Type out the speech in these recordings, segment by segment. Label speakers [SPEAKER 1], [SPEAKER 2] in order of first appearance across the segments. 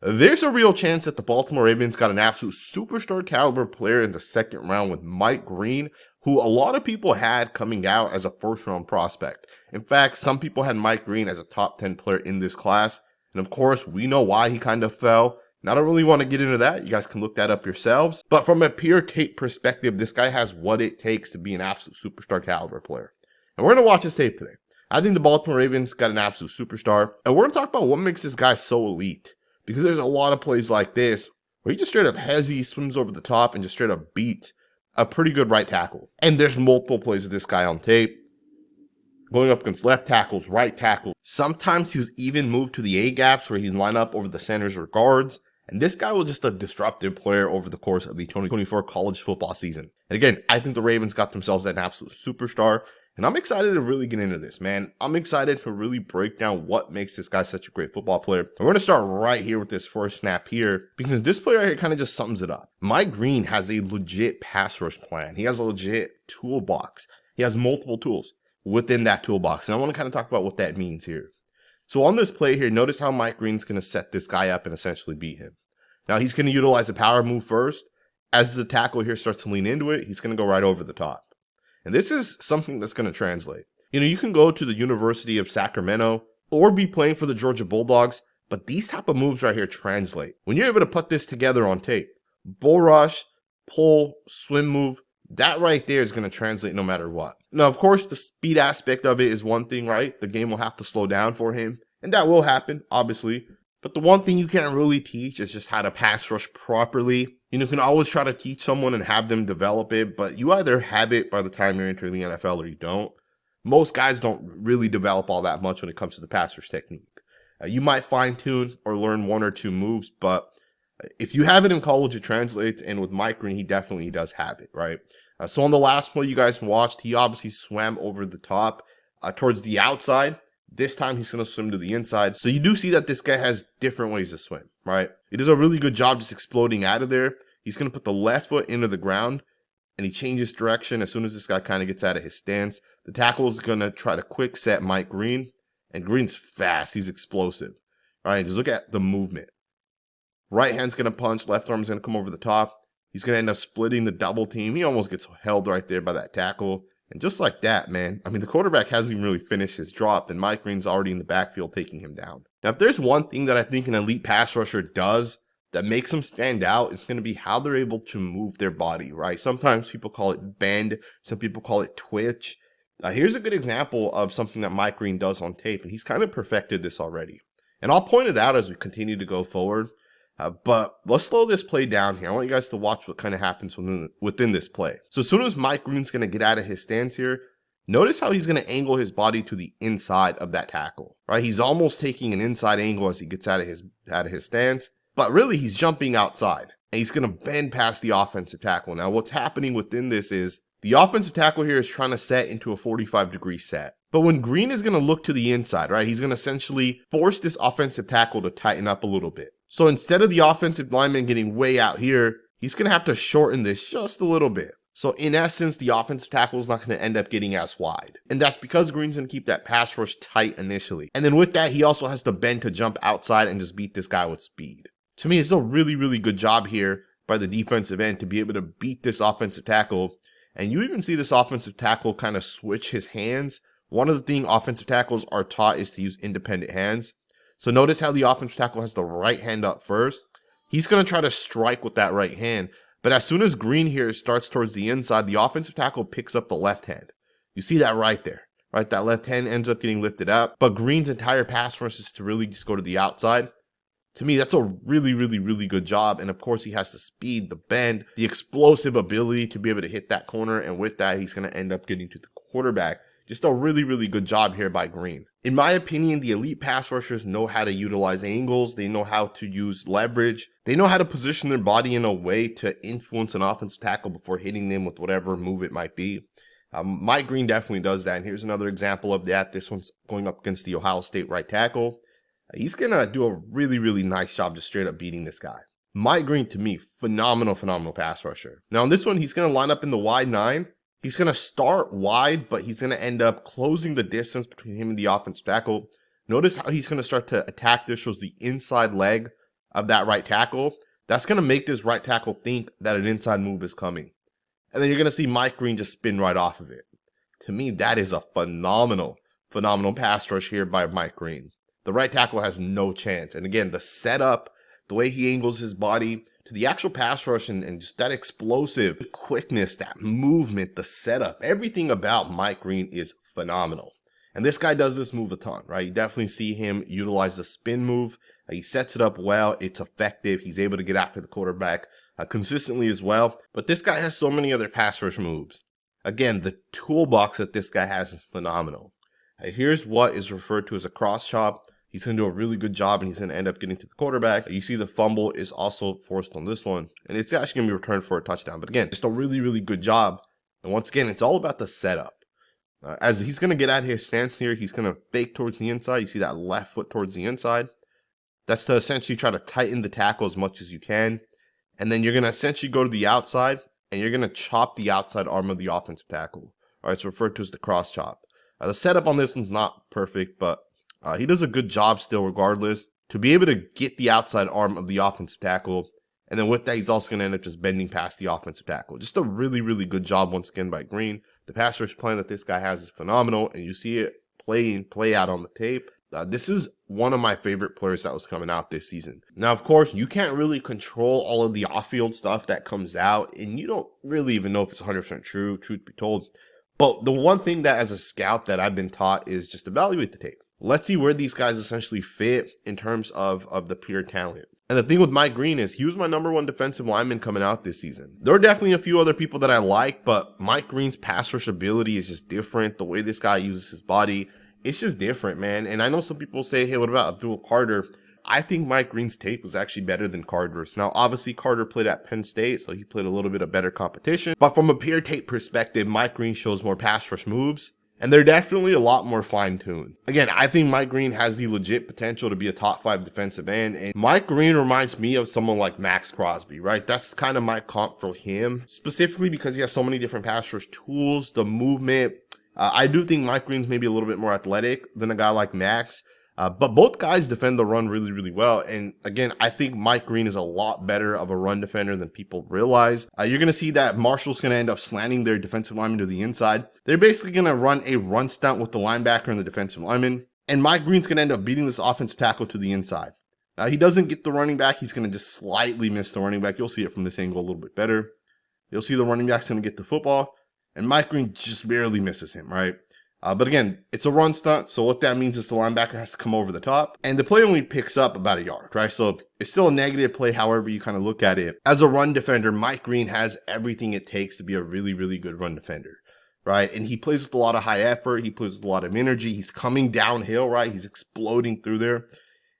[SPEAKER 1] There's a real chance that the Baltimore Ravens got an absolute superstar caliber player in the second round with Mike Green, who a lot of people had coming out as a first round prospect. In fact, some people had Mike Green as a top 10 player in this class. And of course, we know why he kind of fell. And I don't really want to get into that. You guys can look that up yourselves. But from a pure tape perspective, this guy has what it takes to be an absolute superstar caliber player. And we're going to watch his tape today. I think the Baltimore Ravens got an absolute superstar. And we're going to talk about what makes this guy so elite. Because there's a lot of plays like this where he just straight up hezzy, swims over the top, and just straight up beats a pretty good right tackle. And there's multiple plays of this guy on tape. Going up against left tackles, right tackles. Sometimes he was even moved to the A-gaps where he'd line up over the centers or guards. And this guy was just a disruptive player over the course of the 2024 college football season. And again, I think the Ravens got themselves an absolute superstar. And I'm excited to really get into this, man. I'm excited to really break down what makes this guy such a great football player. And we're going to start right here with this first snap here, because this player right here kind of just sums it up. Mike Green has a legit pass rush plan. He has a legit toolbox. He has multiple tools within that toolbox. And I want to kind of talk about what that means here. So on this play here, notice how Mike Green's going to set this guy up and essentially beat him. Now he's going to utilize a power move first. As the tackle here starts to lean into it, he's going to go right over the top. And this is something that's going to translate. You know, you can go to the University of Sacramento or be playing for the Georgia Bulldogs, but these type of moves right here translate. When you're able to put this together on tape, bull rush, pull, swim move, that right there is going to translate no matter what. Now, of course, the speed aspect of it is one thing, right? The game will have to slow down for him, and that will happen, obviously. But the one thing you can't really teach is just how to pass rush properly. You can always try to teach someone and have them develop it, but you either have it by the time you're entering the NFL or you don't. Most guys don't really develop all that much when it comes to the pass rush technique. You might fine tune or learn one or two moves, but if you have it in college, it translates. And with Mike Green, he definitely does have it, right? So on the last play you guys watched, he obviously swam over the top towards the outside. This time he's going to swim to the inside. So you do see that this guy has different ways to swim, right? He does a really good job just exploding out of there. He's going to put the left foot into the ground and he changes direction as soon as this guy kind of gets out of his stance. The tackle is going to try to quick set Mike Green, and Green's fast. He's explosive. All right, just look at the movement. Right hand's going to punch, left arm's going to come over the top. He's going to end up splitting the double team. He almost gets held right there by that tackle. And just like that, man, I mean, the quarterback hasn't even really finished his drop, and Mike Green's already in the backfield taking him down. Now, if there's one thing that I think an elite pass rusher does that makes them stand out, it's going to be how they're able to move their body, right? Sometimes people call it bend. Some people call it twitch. Here's a good example of something that Mike Green does on tape, and he's kind of perfected this already. And I'll point it out as we continue to go forward. But let's slow this play down here. I want you guys to watch what kind of happens within this play. So as soon as Mike Green's going to get out of his stance here, notice how he's going to angle his body to the inside of that tackle, right? He's almost taking an inside angle as he gets out of his stance, but really he's jumping outside and he's going to bend past the offensive tackle. Now what's happening within this is the offensive tackle here is trying to set into a 45-degree set. But when Green is going to look to the inside, right, he's going to essentially force this offensive tackle to tighten up a little bit. So instead of the offensive lineman getting way out here, he's going to have to shorten this just a little bit. So in essence, the offensive tackle is not going to end up getting as wide. And that's because Green's going to keep that pass rush tight initially. And then with that, he also has to bend to jump outside and just beat this guy with speed. To me, it's a really, really good job here by the defensive end to be able to beat this offensive tackle. And you even see this offensive tackle kind of switch his hands. One of the things offensive tackles are taught is to use independent hands. So notice how the offensive tackle has the right hand up first. He's going to try to strike with that right hand. But as soon as Green here starts towards the inside, the offensive tackle picks up the left hand. You see that right there, right? That left hand ends up getting lifted up. But Green's entire pass rush is to really just go to the outside. To me, that's a really, really, really good job. And of course, he has the speed, the bend, the explosive ability to be able to hit that corner. And with that, he's going to end up getting to the quarterback. Just a really, really good job here by Green. In my opinion, the elite pass rushers know how to utilize angles. They know how to use leverage. They know how to position their body in a way to influence an offensive tackle before hitting them with whatever move it might be. Mike Green definitely does that. And here's another example of that. This one's going up against the Ohio State right tackle. He's going to do a really, really nice job just straight up beating this guy. Mike Green, to me, phenomenal pass rusher. Now, on this one, he's going to line up in the wide 9. He's going to start wide, but he's going to end up closing the distance between him and the offensive tackle. Notice how he's going to start to attack this. Shows the inside leg of that right tackle, that's going to make this right tackle think that an inside move is coming. And then you're going to see Mike Green just spin right off of it. To me, that is a phenomenal pass rush here by Mike Green. The right tackle has no chance. And again, the setup, the way he angles his body to the actual pass rush and just that explosive quickness, that movement, the setup, everything about Mike Green is phenomenal. And this guy does this move a ton, right? You definitely see him utilize the spin move. He sets it up well. It's effective. He's able to get after the quarterback consistently as well. But this guy has so many other pass rush moves. Again, the toolbox that this guy has is phenomenal. Here's what is referred to as a cross chop. He's going to do a really good job, and he's going to end up getting to the quarterback. You see the fumble is also forced on this one, and it's actually going to be returned for a touchdown. But again, just a really, really good job. And once again, it's all about the setup. As he's going to get out of his stance here, he's going to fake towards the inside. You see that left foot towards the inside. That's to essentially try to tighten the tackle as much as you can. And then you're going to essentially go to the outside, and you're going to chop the outside arm of the offensive tackle. All right, it's referred to as the cross chop. The setup on this one's not perfect, but he does a good job still regardless to be able to get the outside arm of the offensive tackle. And then with that, he's also going to end up just bending past the offensive tackle. Just a really, really good job once again by Green. The pass rush plan that this guy has is phenomenal, and you see it play out on the tape. This is one of my favorite players that was coming out this season. Now, of course, you can't really control all of the off-field stuff that comes out, and you don't really even know if it's 100% true, truth be told. But the one thing that as a scout that I've been taught is just evaluate the tape. Let's see where these guys essentially fit in terms of the pure talent. And the thing with Mike Green is he was my #1 defensive lineman coming out this season. There are definitely a few other people that I like, but Mike Green's pass rush ability is just different. The way this guy uses his body, it's just different, man. And I know some people say, hey, what about Abdul Carter? I think Mike Green's tape was actually better than Carter's. Now, obviously, Carter played at Penn State, so he played a little bit of better competition. But from a pure tape perspective, Mike Green shows more pass rush moves, and they're definitely a lot more fine-tuned. Again, I think Mike Green has the legit potential to be a top 5 defensive end, and Mike Green reminds me of someone like Max Crosby, right? That's kind of my comp for him, specifically because he has so many different pass rush tools, the movement. I do think Mike Green's maybe a little bit more athletic than a guy like Max. But both guys defend the run really, really well. And again, I think Mike Green is a lot better of a run defender than people realize. You're going to see that Marshall's going to end up slanting their defensive lineman to the inside. They're basically going to run a run stunt with the linebacker and the defensive lineman. And Mike Green's going to end up beating this offensive tackle to the inside. Now, he doesn't get the running back. He's going to just slightly miss the running back. You'll see it from this angle a little bit better. You'll see the running back's going to get the football. And Mike Green just barely misses him, right? But again, it's a run stunt, so what that means is the linebacker has to come over the top, and the play only picks up about a yard, right? So it's still a negative play, however you kind of look at it. As a run defender, Mike Green has everything it takes to be a really, really good run defender, right? And he plays with a lot of high effort, he plays with a lot of energy, he's coming downhill, right? He's exploding through there.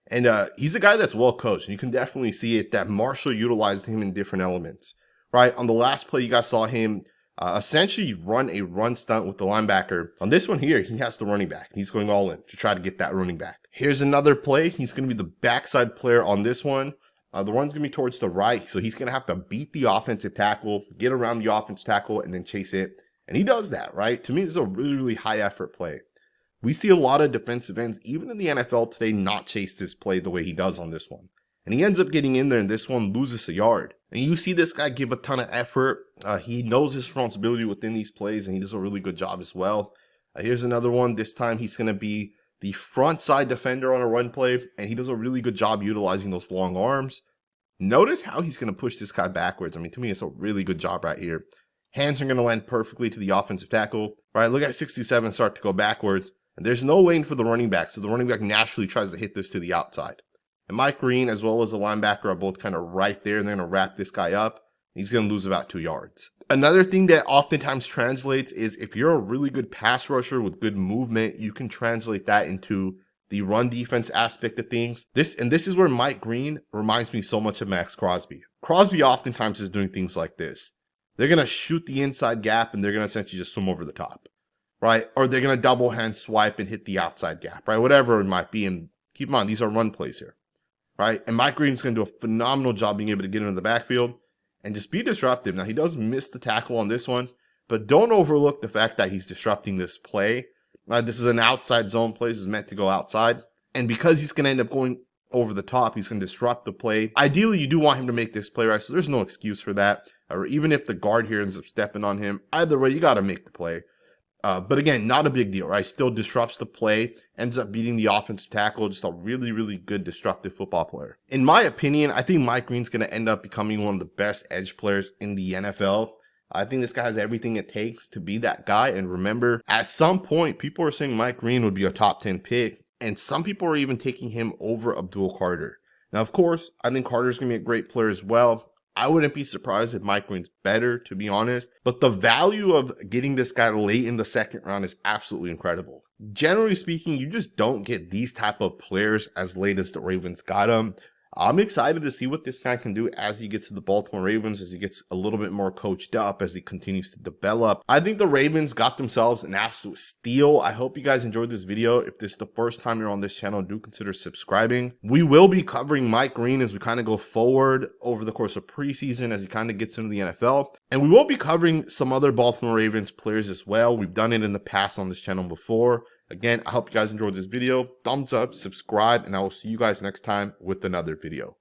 [SPEAKER 1] And he's a guy that's well coached, and you can definitely see it that Marshall utilized him in different elements, right? On the last play, you guys saw him essentially run a run stunt with the linebacker. On this one here, he has the running back. He's going all in to try to get that running back. Here's another play. He's going to be the backside player on this one. The run's going to be towards the right, so he's going to have to beat the offensive tackle, get around the offensive tackle, and then chase it. And he does that, right? To me, this is a really, really high effort play. We see a lot of defensive ends, even in the NFL today, not chase this play the way he does on this one. And he ends up getting in there, and this one loses a yard. And you see this guy give a ton of effort. He knows his responsibility within these plays, and he does a really good job as well. Here's another one. This time, he's going to be the front side defender on a run play, and he does a really good job utilizing those long arms. Notice how he's going to push this guy backwards. I mean, to me, it's a really good job right here. Hands are going to land perfectly to the offensive tackle. All right, look at 67 start to go backwards. And there's no lane for the running back, so the running back naturally tries to hit this to the outside. And Mike Green, as well as the linebacker, are both kind of right there, and they're going to wrap this guy up. He's going to lose about 2 yards. Another thing that oftentimes translates is if you're a really good pass rusher with good movement, you can translate that into the run defense aspect of things. This is where Mike Green reminds me so much of Max Crosby. Crosby oftentimes is doing things like this. They're going to shoot the inside gap, and they're going to essentially just swim over the top, right? Or they're going to double hand swipe and hit the outside gap, right? Whatever it might be. And keep in mind, these are run plays here. Right? And Mike Green's going to do a phenomenal job being able to get into the backfield and just be disruptive. Now, he does miss the tackle on this one, but don't overlook the fact that he's disrupting this play. This is an outside zone play. This is meant to go outside. And because he's going to end up going over the top. He's going to disrupt the play. Ideally, you do want him to make this play, right? So there's no excuse for that. Or even if the guard here ends up stepping on him, either way, you got to make the play. But again, not a big deal, right? Still disrupts the play, ends up beating the offensive tackle. Just a really, really good disruptive football player. In my opinion, I think Mike Green's going to end up becoming one of the best edge players in the NFL. I think this guy has everything it takes to be that guy. And remember, at some point, people are saying Mike Green would be a top 10 pick. And some people are even taking him over Abdul Carter. Now, of course, I think Carter's going to be a great player as well. I wouldn't be surprised if Mike Green's better, to be honest. But the value of getting this guy late in the second round is absolutely incredible. Generally speaking, you just don't get these type of players as late as the Ravens got him. I'm excited to see what this guy can do as he gets to the Baltimore Ravens, as he gets a little bit more coached up, as he continues to develop. I think the Ravens got themselves an absolute steal. I hope you guys enjoyed this video. If this is the first time you're on this channel, do consider subscribing. We will be covering Mike Green as we kind of go forward over the course of preseason, as he kind of gets into the NFL. And we will be covering some other Baltimore Ravens players as well. We've done it in the past on this channel before. Again, I hope you guys enjoyed this video. Thumbs up, subscribe, and I will see you guys next time with another video.